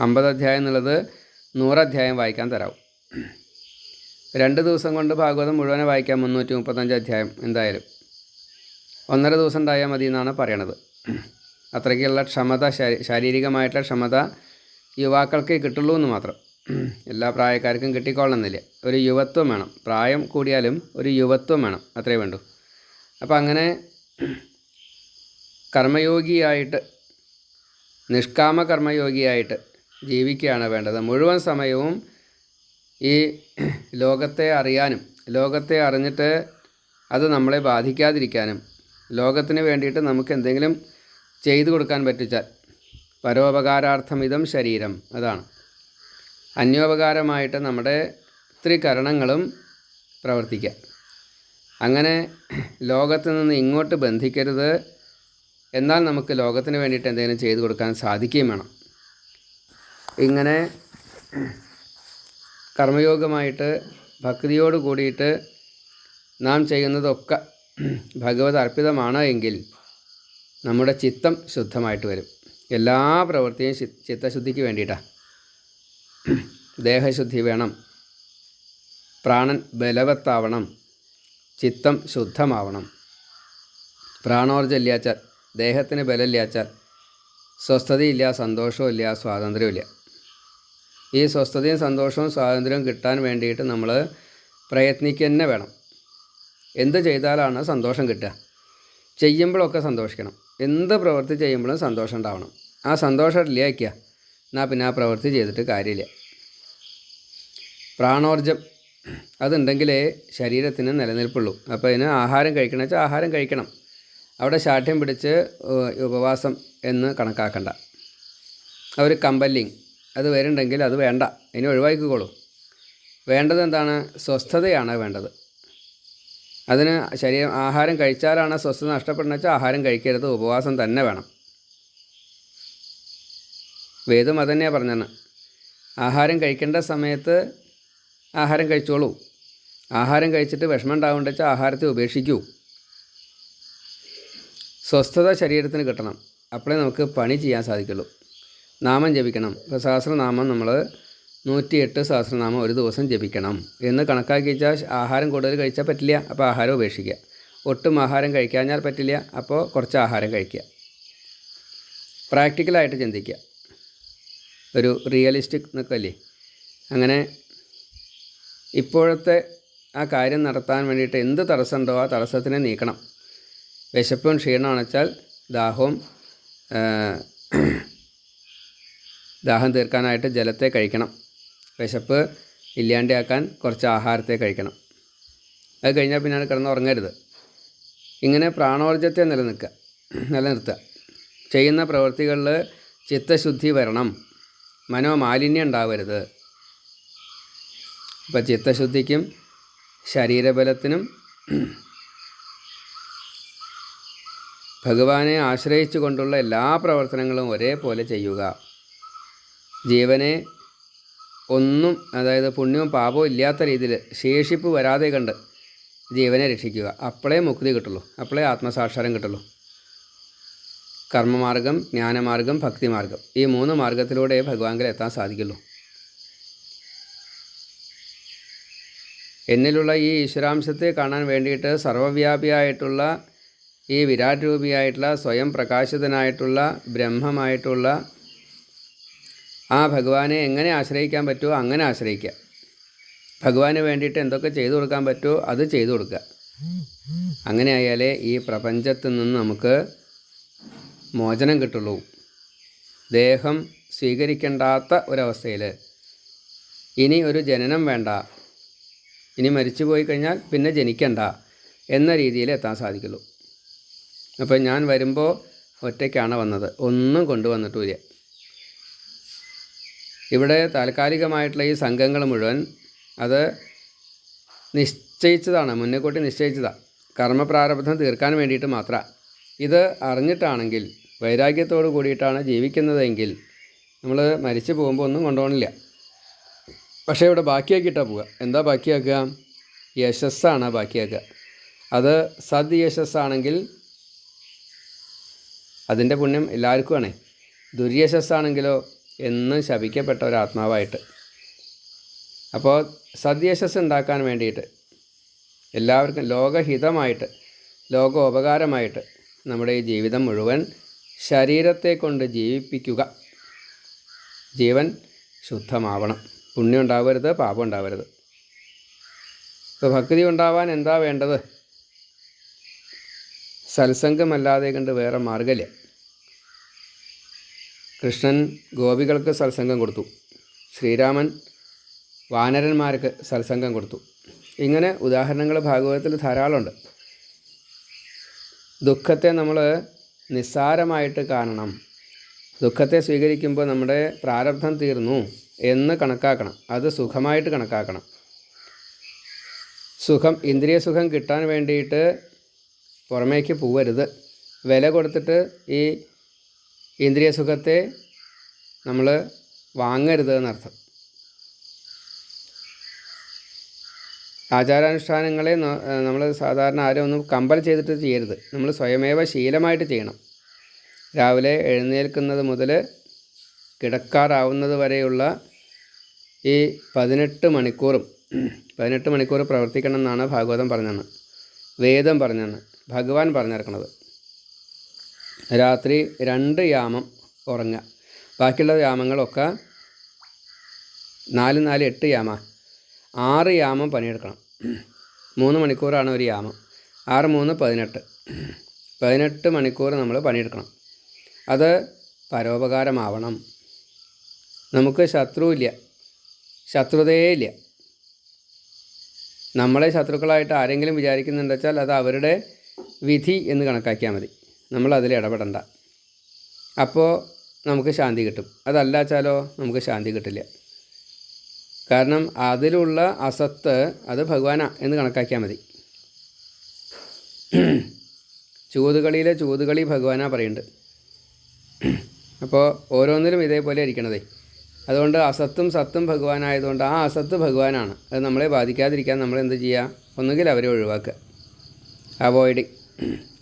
50 അധ്യായം എന്നുള്ളത് 100 അധ്യായം വായിക്കാൻ തരാവും. 2 ദിവസം കൊണ്ട് ഭാഗവതം മുഴുവനെ വായിക്കാം. 335 അധ്യായം എന്തായാലും 1.5 ദിവസം ഉണ്ടായാൽ മതി എന്നാണ് പറയണത്. അത്രയ്ക്കുള്ള ക്ഷമത, ശാരീരികമായിട്ടുള്ള ക്ഷമത യുവാക്കൾക്ക് കിട്ടുള്ളൂ എന്ന് മാത്രം. എല്ലാ പ്രായക്കാർക്കും കിട്ടിക്കൊള്ളണമെന്നില്ല. ഒരു യുവത്വം വേണം. പ്രായം കൂടിയാലും ഒരു യുവത്വം വേണം, അത്രേ വേണ്ടൂ. അപ്പം അങ്ങനെ കർമ്മയോഗിയായിട്ട്, നിഷ്കാമ കർമ്മയോഗിയായിട്ട് ജീവിക്കുകയാണ് വേണ്ടത്. മുഴുവൻ സമയവും ഈ ലോകത്തെ അറിയാനും, ലോകത്തെ അറിഞ്ഞിട്ട് അത് നമ്മളെ ബാധിക്കാതിരിക്കാനും, ലോകത്തിന് വേണ്ടിയിട്ട് നമുക്ക് എന്തെങ്കിലും ചെയ്തു കൊടുക്കാൻ പറ്റിച്ചാൽ, പരോപകാരാർത്ഥമിതം ശരീരം, അതാണ് അന്യോപകാരമായിട്ട് നമ്മുടെ ത്രികരണങ്ങളും പ്രവർത്തിക്കുക. അങ്ങനെ ലോകത്ത് നിന്ന് ഇങ്ങോട്ട് ബന്ധിക്കരുത്, എന്നാൽ നമുക്ക് ലോകത്തിന് വേണ്ടിയിട്ട് എന്തെങ്കിലും ചെയ്തു കൊടുക്കാൻ സാധിക്കുകയും വേണം. ഇങ്ങനെ കർമ്മയോഗമായിട്ട് ഭക്തിയോട് കൂടിയിട്ട് നാം ചെയ്യുന്നതൊക്കെ ഭഗവത് അർപ്പിതമാണ് എങ്കിൽ നമ്മുടെ ചിത്തം ശുദ്ധമായിട്ട് വരും. എല്ലാ പ്രവൃത്തിയും ചിത്തശുദ്ധിക്ക് വേണ്ടിയിട്ടാണ്. ദേഹശുദ്ധി വേണം, പ്രാണൻ ബലവത്താവണം, ചിത്തം ശുദ്ധമാവണം. പ്രാണോർജ്ജം ഇല്ലാച്ചാൽ, ദേഹത്തിന് ബലമില്ലാച്ചാൽ സ്വസ്ഥതയില്ല, സന്തോഷവും ഇല്ല, സ്വാതന്ത്ര്യമില്ല. ഈ സ്വസ്ഥതയും സന്തോഷവും സ്വാതന്ത്ര്യവും കിട്ടാൻ വേണ്ടിയിട്ട് നമ്മൾ പ്രയത്നിക്കുക തന്നെ വേണം. എന്ത് ചെയ്താലാണ് സന്തോഷം കിട്ടുക? ചെയ്യുമ്പോഴൊക്കെ സന്തോഷിക്കണം. എന്ത് പ്രവൃത്തി ചെയ്യുമ്പോഴും സന്തോഷം ഉണ്ടാവണം. ആ സന്തോഷം ഇല്ലായ്ക്കുക, എന്നാൽ പിന്നെ ആ പ്രവൃത്തി ചെയ്തിട്ട് കാര്യമില്ല. പ്രാണോർജ്ജം അതുണ്ടെങ്കിലേ ശരീരത്തിന് നിലനിൽപ്പുള്ളൂ. അപ്പോൾ ഇതിന് ആഹാരം കഴിക്കണം വെച്ചാൽ ആഹാരം കഴിക്കണം. അവിടെ ശാഠ്യം പിടിച്ച് ഉപവാസം എന്ന് കണക്കാക്കണ്ട. ഒരു കമ്പല്ലിങ് അത് വരുന്നുണ്ടെങ്കിൽ അത് വേണ്ട, ഇനി ഒഴിവാക്കിക്കോളൂ. വേണ്ടത് എന്താണ്? സ്വസ്ഥതയാണ് വേണ്ടത്. അതിന് ആഹാരം കഴിച്ചാലാണ് സ്വസ്ഥത നഷ്ടപ്പെടുന്നത് വെച്ചാൽ ആഹാരം കഴിക്കരുത്, ഉപവാസം തന്നെ വേണം. വേദം അതന്നെയാണ് പറഞ്ഞത്. ആഹാരം കഴിക്കേണ്ട സമയത്ത് ആഹാരം കഴിച്ചോളൂ. ആഹാരം കഴിച്ചിട്ട് വിഷമം ഉണ്ടാവുന്നുണ്ട് വെച്ചാൽ ആഹാരത്തെ ഉപേക്ഷിക്കൂ. സ്വസ്ഥത ശരീരത്തിന് കിട്ടണം, അപ്പോഴേ നമുക്ക് പണി ചെയ്യാൻ സാധിക്കുള്ളൂ. നാമം ജപിക്കണം. ഇപ്പോൾ സഹസ്രനാമം നമ്മൾ 108 സഹസ്രനാമം ഒരു ദിവസം ജപിക്കണം എന്ന് കണക്കാക്കി വെച്ചാൽ ആഹാരം കൂടുതൽ കഴിച്ചാൽ പറ്റില്ല, അപ്പോൾ ആഹാരം ഉപേക്ഷിക്കുക. ഒട്ടും ആഹാരം കഴിക്കാഞ്ഞാൽ പറ്റില്ല, അപ്പോൾ കുറച്ച് ആഹാരം കഴിക്കുക. പ്രാക്ടിക്കലായിട്ട് ചിന്തിക്കുക. ഒരു റിയലിസ്റ്റിക് എന്നൊക്കെ അല്ലേ, അങ്ങനെ ഇപ്പോഴത്തെ ആ കാര്യം നടത്താൻ വേണ്ടിയിട്ട് എന്ത് തടസ്സമുണ്ടോ ആ തടസ്സത്തിനെ നീക്കണം. വിശപ്പും ക്ഷീണമാണെന്ന് വെച്ചാൽ ദാഹം തീർക്കാനായിട്ട് ജലത്തെ കഴിക്കണം. വിശപ്പ് ഇല്ലാണ്ടാക്കാൻ കുറച്ച് ആഹാരത്തെ കഴിക്കണം. അത് കഴിഞ്ഞാൽ പിന്നെ കിടന്ന് ഉറങ്ങരുത്. ഇങ്ങനെ പ്രാണോർജ്ജത്തെ നിലനിർത്തുക. ചെയ്യുന്ന പ്രവൃത്തികളിൽ ചിത്തശുദ്ധി വരണം, മനോമാലിന്യം ഉണ്ടാവരുത്. അപ്പോൾ ചിത്തശുദ്ധിക്കും ശരീരബലത്തിനും ഭഗവാനെ ആശ്രയിച്ചു കൊണ്ടുള്ള എല്ലാ പ്രവർത്തനങ്ങളും ഒരേപോലെ ചെയ്യുക. ജീവനെ ഒന്നും, അതായത് പുണ്യവും പാപവും ഇല്ലാത്ത രീതിയിൽ ശേഷിപ്പ് വരാതെ കണ്ട് ജീവനെ രക്ഷിക്കുക. അപ്പോഴേ മുക്തി കിട്ടുള്ളൂ, അപ്പോഴേ ആത്മസാക്ഷാത്കാരം കിട്ടുള്ളൂ. കർമ്മമാർഗം, ജ്ഞാനമാർഗം, ഭക്തിമാർഗം, ഈ 3 മാർഗത്തിലൂടെ ഭഗവാനിൽ എത്താൻ സാധിക്കുള്ളൂ. എന്നിലുള്ള ഈ ഈശ്വരാംശത്തെ കാണാൻ വേണ്ടിയിട്ട് സർവവ്യാപിയായിട്ടുള്ള ഈ വിരാട് രൂപിയായിട്ടുള്ള സ്വയം പ്രകാശിതനായിട്ടുള്ള ബ്രഹ്മമായിട്ടുള്ള ആ ഭഗവാനെ എങ്ങനെ ആശ്രയിക്കാൻ പറ്റുമോ അങ്ങനെ ആശ്രയിക്കുക. ഭഗവാന് വേണ്ടിയിട്ട് എന്തൊക്കെ ചെയ്തു കൊടുക്കാൻ പറ്റുമോ അത് ചെയ്തു കൊടുക്കുക. അങ്ങനെ ആയാലേ ഈ പ്രപഞ്ചത്തിൽ നിന്ന് നമുക്ക് മോചനം കിട്ടുള്ളൂ. ദേഹം സ്വീകരിക്കേണ്ടാത്ത ഒരവസ്ഥയിൽ ഇനി ഒരു ജനനം വേണ്ട, ഇനി മരിച്ചു പോയി കഴിഞ്ഞാൽ പിന്നെ ജനിക്കണ്ട എന്ന രീതിയിൽ എത്താൻ സാധിക്കുള്ളൂ. അപ്പോൾ ഞാൻ വരുമ്പോൾ ഒറ്റയ്ക്കാണ് വന്നത്, ഒന്നും കൊണ്ടുവന്നിട്ടില്ല. ഇവിടെ താൽക്കാലികമായിട്ടുള്ള ഈ സംഘങ്ങൾ മുഴുവൻ അത് നിശ്ചയിച്ചതാണ്, മുന്നേക്കൂട്ടി നിശ്ചയിച്ചതാണ്. കർമ്മപ്രാരബ്ധം തീർക്കാൻ വേണ്ടിയിട്ട് മാത്രം. ഇത് അറിഞ്ഞിട്ടാണെങ്കിൽ, വൈരാഗ്യത്തോട് കൂടിയിട്ടാണ് ജീവിക്കുന്നതെങ്കിൽ നമ്മൾ മരിച്ചു പോകുമ്പോൾ ഒന്നും കൊണ്ടുപോകണില്ല. പക്ഷേ ഇവിടെ ബാക്കിയാക്കിയിട്ടാണ് പോവുക. എന്താ ബാക്കിയാക്കുക? യശസ്സാണ് ബാക്കിയാക്കുക. അത് സദ്യശസ്സാണെങ്കിൽ അതിൻ്റെ പുണ്യം എല്ലാവർക്കും ആണേ. ദുര്യശസ്സാണെങ്കിലോ എന്നും ശപിക്കപ്പെട്ട ഒരാത്മാവായിട്ട്. അപ്പോൾ സദ്യശസ് ഉണ്ടാക്കാൻ വേണ്ടിയിട്ട് എല്ലാവർക്കും ലോകഹിതമായിട്ട്, ലോകോപകാരമായിട്ട് നമ്മുടെ ഈ ജീവിതം മുഴുവൻ ശരീരത്തെ കൊണ്ട് ജീവിപ്പിക്കുക. ജീവൻ ശുദ്ധമാവണം, പുണ്യം ഉണ്ടാവരുത്, പാപം ഉണ്ടാവരുത്. ഇപ്പോൾ ഭക്തി ഉണ്ടാവാൻ എന്താ വേണ്ടത്? സത്സംഗമല്ലാതെ കണ്ട് വേറെ മാർഗ്ഗമില്ല. കൃഷ്ണൻ ഗോപികൾക്ക് സത്സംഗം കൊടുത്തു, ശ്രീരാമൻ വാനരന്മാർക്ക് സത്സംഗം കൊടുത്തു. ഇങ്ങനെ ഉദാഹരണങ്ങൾ ഭാഗവതത്തിൽ ധാരാളമുണ്ട്. ദുഃഖത്തെ നമ്മൾ നിസ്സാരമായിട്ട് കാണണം. ദുഃഖത്തെ സ്വീകരിക്കുമ്പോൾ നമ്മുടെ പ്രാരബ്ധം തീർന്നു എന്ന് കണക്കാക്കണം. അത് സുഖമായിട്ട് കണക്കാക്കണം. സുഖം, ഇന്ദ്രിയ സുഖം കിട്ടാൻ വേണ്ടിയിട്ട് പുറമേക്ക് പോവരുത്. വില കൊടുത്തിട്ട് ഈ ഇന്ദ്രിയ സുഖത്തെ നമ്മൾ വാങ്ങരുത് എന്നർത്ഥം. ആചാരാനുഷ്ഠാനങ്ങളെ നമ്മൾ സാധാരണ ആരും ഒന്നും കമ്പൽ ചെയ്തിട്ട് ചെയ്യരുത്. നമ്മൾ സ്വയമേവ ശീലമായിട്ട് ചെയ്യണം. രാവിലെ എഴുന്നേൽക്കുന്നത് മുതൽ കിടക്കാറാവുന്നത് വരെയുള്ള ഈ 18 മണിക്കൂർ പ്രവർത്തിക്കണം എന്നാണ് ഭാഗവതം പറഞ്ഞതെന്ന്, വേദം പറഞ്ഞതെന്ന്, ഭഗവാൻ പറഞ്ഞിറക്കണത്. രാത്രി 2 യാമം ഉറങ്ങുക. ബാക്കിയുള്ള യാമങ്ങളൊക്കെ 4, 8 യാമ, 6 യാമം പണിയെടുക്കണം. 3 മണിക്കൂറാണ് ഒരു യാമം. 6, 3, 18 മണിക്കൂർ നമ്മൾ പണിയെടുക്കണം. അത് പരോപകാരമാവണം. നമുക്ക് ശത്രുതയേ ഇല്ല. നമ്മളെ ശത്രുക്കളായിട്ട് ആരെങ്കിലും വിചാരിക്കുന്നുണ്ട് വെച്ചാൽ അത് അവരുടെ വിധി എന്ന് കണക്കാക്കിയാൽ മതി. നമ്മൾ അതിൽ ഇടപെടണ്ട. അപ്പോൾ നമുക്ക് ശാന്തി കിട്ടും. അതല്ല വെച്ചാലോ നമുക്ക് ശാന്തി കിട്ടില്ല. കാരണം അതിലുള്ള അസത്ത് അത് ഭഗവാനാ എന്ന് കണക്കാക്കിയാൽ മതി. ചൂതുകളിയിലെ ചൂതുകളി ഭഗവാനാ പറയുന്നുണ്ട്. അപ്പോൾ ഓരോന്നിലും ഇതേപോലെ ഇരിക്കണതേ. അതുകൊണ്ട് അസത്തും സത്തും ഭഗവാനായതുകൊണ്ട് ആ അസത്ത് ഭഗവാനാണ്. അത് നമ്മളെ ബാധിക്കാതിരിക്കാൻ നമ്മൾ എന്ത് ചെയ്യുക? ഒന്നുകിൽ അവരെ ഒഴിവാക്കുക, അവോയ്ഡ്.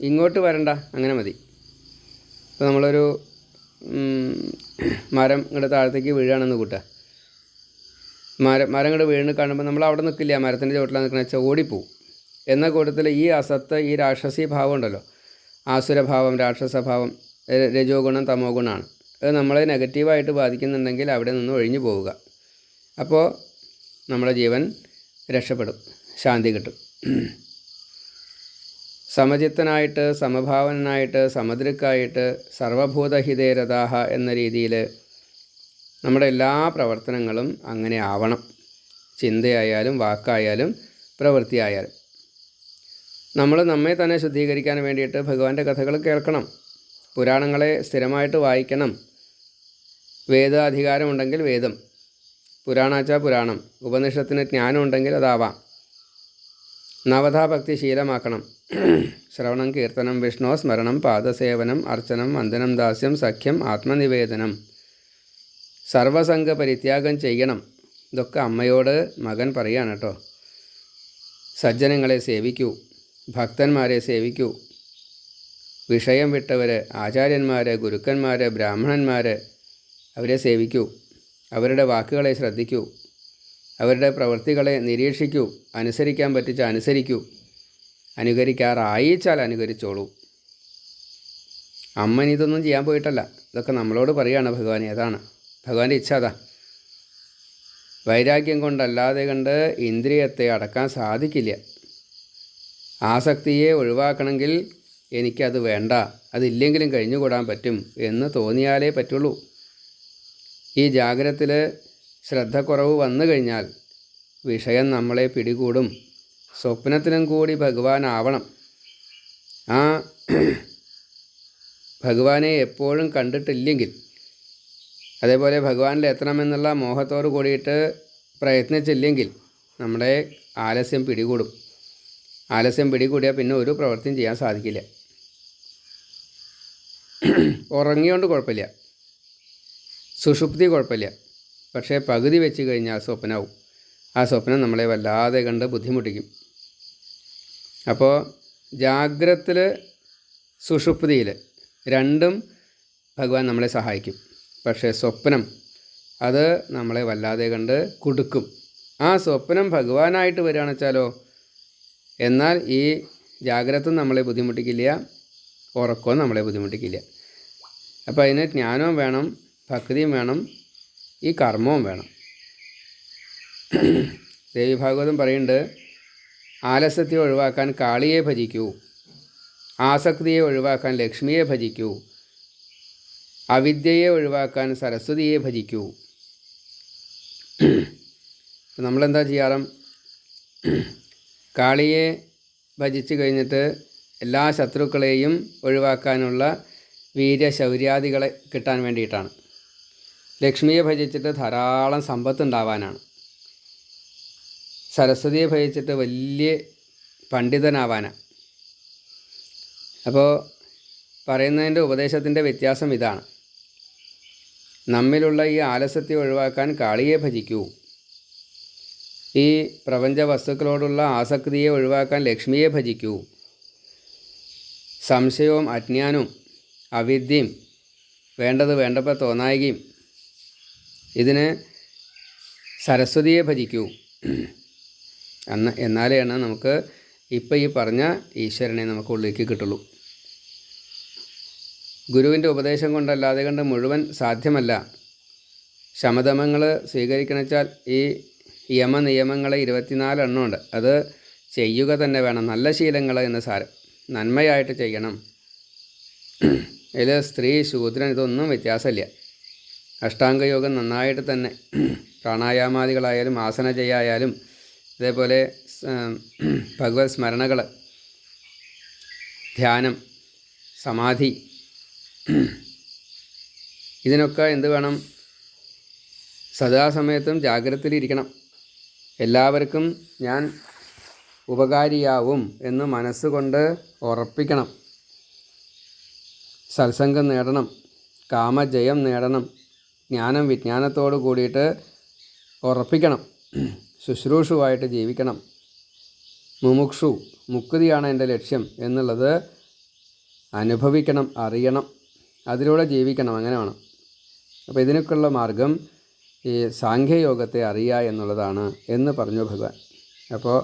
ഇങ്ങോട്ട് വരണ്ട, അങ്ങനെ മതി. ഇപ്പോൾ നമ്മളൊരു മരം ഇങ്ങോട്ട് താഴത്തേക്ക് വീഴുകയാണെന്ന് കൂട്ടുക. മരം ഇങ്ങോട്ട് വീണ് കാണുമ്പോൾ നമ്മൾ അവിടെ നിൽക്കില്ല, മരത്തിൻ്റെ ചുവട്ടിലാണ് നിൽക്കണമെന്ന് വെച്ചാൽ ഓടിപ്പോവും. എന്ന കൂട്ടത്തിൽ ഈ അസത്ത്, ഈ രാക്ഷസീ ഭാവം ഉണ്ടല്ലോ, ആസുരഭാവം, രാക്ഷസഭാവം, രജോ ഗുണം, തമോ ഗുണമാണ്. അത് നമ്മളെ നെഗറ്റീവായിട്ട് ബാധിക്കുന്നുണ്ടെങ്കിൽ അവിടെ നിന്ന് ഒഴിഞ്ഞു പോവുക. അപ്പോൾ നമ്മുടെ ജീവൻ രക്ഷപ്പെടും, ശാന്തി കിട്ടും. സമചിത്തനായിട്ട്, സമഭാവനായിട്ട്, സമദൃക്കായിട്ട്, സർവഭൂതഹിതേ രഥാഹ എന്ന രീതിയിൽ നമ്മുടെ എല്ലാ പ്രവർത്തനങ്ങളും അങ്ങനെ ആവണം. ചിന്തയായാലും വാക്കായാലും പ്രവൃത്തിയായാലും. നമ്മൾ നമ്മെ തന്നെ ശുദ്ധീകരിക്കാൻ വേണ്ടിയിട്ട് ഭഗവാന്റെ കഥകൾ കേൾക്കണം, പുരാണങ്ങളെ സ്ഥിരമായിട്ട് വായിക്കണം. വേദാധികാരമുണ്ടെങ്കിൽ വേദം, പുരാണാച്ചാ പുരാണം, ഉപനിഷത്തിന് ജ്ഞാനം ഉണ്ടെങ്കിൽ അതാവാം. നവധാഭക്തി ശീലമാക്കണം. ശ്രവണം, കീർത്തനം, വിഷ്ണു സ്മരണം, പാദസേവനം, അർച്ചനം, വന്ദനം, ദാസ്യം, സഖ്യം, ആത്മനിവേദനം, സർവസംഘ പരിത്യാഗം ചെയ്യണം. ഇതൊക്കെ അമ്മയോട് മകൻ പറയുകയാണ് കേട്ടോ. സജ്ജനങ്ങളെ സേവിക്കൂ, ഭക്തന്മാരെ സേവിക്കൂ, വിഷയം വിട്ടവർ, ആചാര്യന്മാർ, ഗുരുക്കന്മാർ, ബ്രാഹ്മണന്മാർ, അവരെ സേവിക്കൂ, അവരുടെ വാക്കുകളെ ശ്രദ്ധിക്കൂ, അവരുടെ പ്രവൃത്തികളെ നിരീക്ഷിക്കൂ, അനുസരിക്കാൻ പറ്റിച്ച അനുസരിക്കൂ, അനുകരിക്കാറായിച്ചാൽ അനുകരിച്ചോളൂ. അമ്മൻ ഇതൊന്നും ചെയ്യാൻ പോയിട്ടല്ല, ഇതൊക്കെ നമ്മളോട് പറയുകയാണ് ഭഗവാൻ. ഏതാണ് ഭഗവാന്റെ ഇച്ഛ? അതാ. വൈരാഗ്യം കൊണ്ടല്ലാതെ കണ്ട് ഇന്ദ്രിയത്തെ അടക്കാൻ സാധിക്കില്ല. ആസക്തിയെ ഒഴിവാക്കണമെങ്കിൽ എനിക്കത് വേണ്ട, അതില്ലെങ്കിലും കഴിഞ്ഞുകൂടാൻ പറ്റും എന്ന് തോന്നിയാലേ പറ്റുള്ളൂ. ഈ ജാഗ്രതത്തിൽ ശ്രദ്ധക്കുറവ് വന്നു കഴിഞ്ഞാൽ വിഷയം നമ്മളെ പിടികൂടും. സ്വപ്നത്തിലും കൂടി ഭഗവാനാവണം. ആ ഭഗവാനെ എപ്പോഴും കണ്ടിട്ടില്ലെങ്കിൽ, അതേപോലെ ഭഗവാനിൽ എത്തണമെന്നുള്ള മോഹത്തോട് കൂടിയിട്ട് പ്രയത്നിച്ചില്ലെങ്കിൽ നമ്മുടെ ആലസ്യം പിടികൂടും. ആലസ്യം പിടികൂടിയാൽ പിന്നെ ഒരു പ്രവൃത്തിയും ചെയ്യാൻ സാധിക്കില്ല. ഉറങ്ങിയോണ്ട് കുഴപ്പമില്ല, സുഷുപ്തി കുഴപ്പമില്ല, പക്ഷേ പകുതി വെച്ച് കഴിഞ്ഞാൽ സ്വപ്നമാവും. ആ സ്വപ്നം നമ്മളെ വല്ലാതെ കണ്ട് ബുദ്ധിമുട്ടിക്കും. അപ്പോൾ ജാഗ്രതത്തിൽ സുഷുപ്തിയിൽ രണ്ടും ഭഗവാൻ നമ്മളെ സഹായിക്കും. പക്ഷേ സ്വപ്നം അത് നമ്മളെ വല്ലാതെ കണ്ട് കുടുക്കും. ആ സ്വപ്നം ഭഗവാനായിട്ട് വരികയാണെന്ന് വെച്ചാലോ, എന്നാൽ ഈ ജാഗ്രത നമ്മളെ ബുദ്ധിമുട്ടിക്കില്ല, ഉറക്കവും നമ്മളെ ബുദ്ധിമുട്ടിക്കില്ല. അപ്പോൾ അതിന് ജ്ഞാനവും വേണം, ഭക്തിയും വേണം, ഈ കർമ്മവും വേണം. ദേവി ഭാഗവതം പറയുന്നുണ്ട്, ആലസ്യത്തെ ഒഴിവാക്കാൻ കാളിയെ ഭജിക്കൂ, ആസക്തിയെ ഒഴിവാക്കാൻ ലക്ഷ്മിയെ ഭജിക്കൂ, അവിദ്യയെ ഒഴിവാക്കാൻ സരസ്വതിയെ ഭജിക്കൂ. നമ്മളെന്താ ചെയ്യാറ്? കാളിയെ ഭജിച്ച് കഴിഞ്ഞിട്ട് എല്ലാ ശത്രുക്കളെയും ഒഴിവാക്കാനുള്ള വീര്യശൗര്യാദികളെ കിട്ടാൻ വേണ്ടിയിട്ടാണ്. ലക്ഷ്മിയെ ഭജിച്ചിട്ട് ധാരാളം സമ്പത്തുണ്ടാവാനാണ്. സരസ്വതിയെ ഭജിച്ചിട്ട് വലിയ പണ്ഡിതനാവാനാണ്. അപ്പോൾ പറയുന്നതിൻ്റെ ഉപദേശത്തിൻ്റെ വ്യത്യാസം ഇതാണ്. നമ്മിലുള്ള ഈ ആലസ്യത്തെ ഒഴിവാക്കാൻ കാളിയെ ഭജിക്കൂ, ഈ പ്രപഞ്ച വസ്തുക്കളോടുള്ള ആസക്തിയെ ഒഴിവാക്കാൻ ലക്ഷ്മിയെ ഭജിക്കൂ, സംശയവും അജ്ഞാനവും അവിദ്യയും വേണ്ടത് വേണ്ടപ്പോൾ തോന്നായികയും ഇതിന് സരസ്വതിയെ ഭജിക്കൂ. എന്നാലെയാണ് നമുക്ക് ഇപ്പം ഈ പറഞ്ഞ ഈശ്വരനെ നമുക്ക് ഉള്ളിലേക്ക് കിട്ടുള്ളൂ. ഗുരുവിൻ്റെ ഉപദേശം കൊണ്ടല്ലാതെ കണ്ട് മുഴുവൻ സാധ്യമല്ല. ശമതമങ്ങൾ സ്വീകരിക്കണമെച്ചാൽ ഈ യമനിയമങ്ങളെ 24 എണ്ണമുണ്ട്. അത് ചെയ്യുക തന്നെ വേണം. നല്ല ശീലങ്ങൾ എന്ന് സാരം, നന്മയായിട്ട് ചെയ്യണം. ഇതിൽ സ്ത്രീ ശൂദ്രൻ ഇതൊന്നും വ്യത്യാസമില്ല. അഷ്ടാംഗയോഗം നന്നായിട്ട് തന്നെ പ്രാണായാമാദികളായാലും ആസനജയായാലും അതേപോലെ ഭഗവത് സ്മരണകൾ, ധ്യാനം, സമാധി, ഇതിനൊക്കെ എന്ത് വേണം? സദാസമയത്തും ജാഗ്രതയിലിരിക്കണം. എല്ലാവർക്കും ഞാൻ ഉപകാരിയാവും എന്ന് മനസ്സുകൊണ്ട് ഉറപ്പിക്കണം. സത്സംഗം നേടണം, കാമജയം നേടണം, ജ്ഞാനം വിജ്ഞാനത്തോട് കൂടിയിട്ട് ഉറപ്പിക്കണം. ശുശ്രൂഷുവായിട്ട് ജീവിക്കണം. മുമുക്ഷു, മുക്തിയാണ് എൻ്റെ ലക്ഷ്യം എന്നുള്ളത് അനുഭവിക്കണം, അറിയണം, അതിലൂടെ ജീവിക്കണം. അങ്ങനെ വേണം. അപ്പോൾ ഇതിനൊക്കെയുള്ള മാർഗം ഈ സാഖ്യയോഗത്തെ അറിയുക എന്നുള്ളതാണ് എന്ന് പറഞ്ഞു ഭഗവാൻ. അപ്പോൾ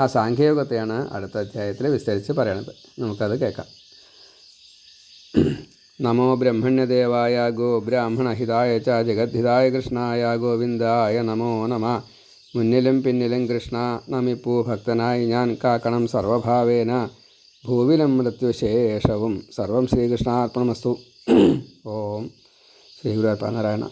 ആ സാഖ്യയോഗത്തെയാണ് അടുത്ത അധ്യായത്തിൽ വിസ്തരിച്ച് പറയണത്. നമുക്കത് കേൾക്കാം. നമോ ബ്രഹ്മണ്യദേവായ ഗോ ബ്രാഹ്മണഹിതായ ച ജഗദ്ഹിതായ കൃഷ്ണായ ഗോവിന്ദായ നമോ നമ. മുന്നിലും പിന്നിലും കൃഷ്ണ നമിപ്പൂ ഭക്തനായി ഞാൻ കാക്കണം സർവഭാവേന. ഭൂവിലും മൃത്യുശേഷവും സർവം ശ്രീകൃഷ്ണാർപ്പണമസ്തു. ഓം ശ്രീ ഗുരുവായൂരപ്പ നാരായണ.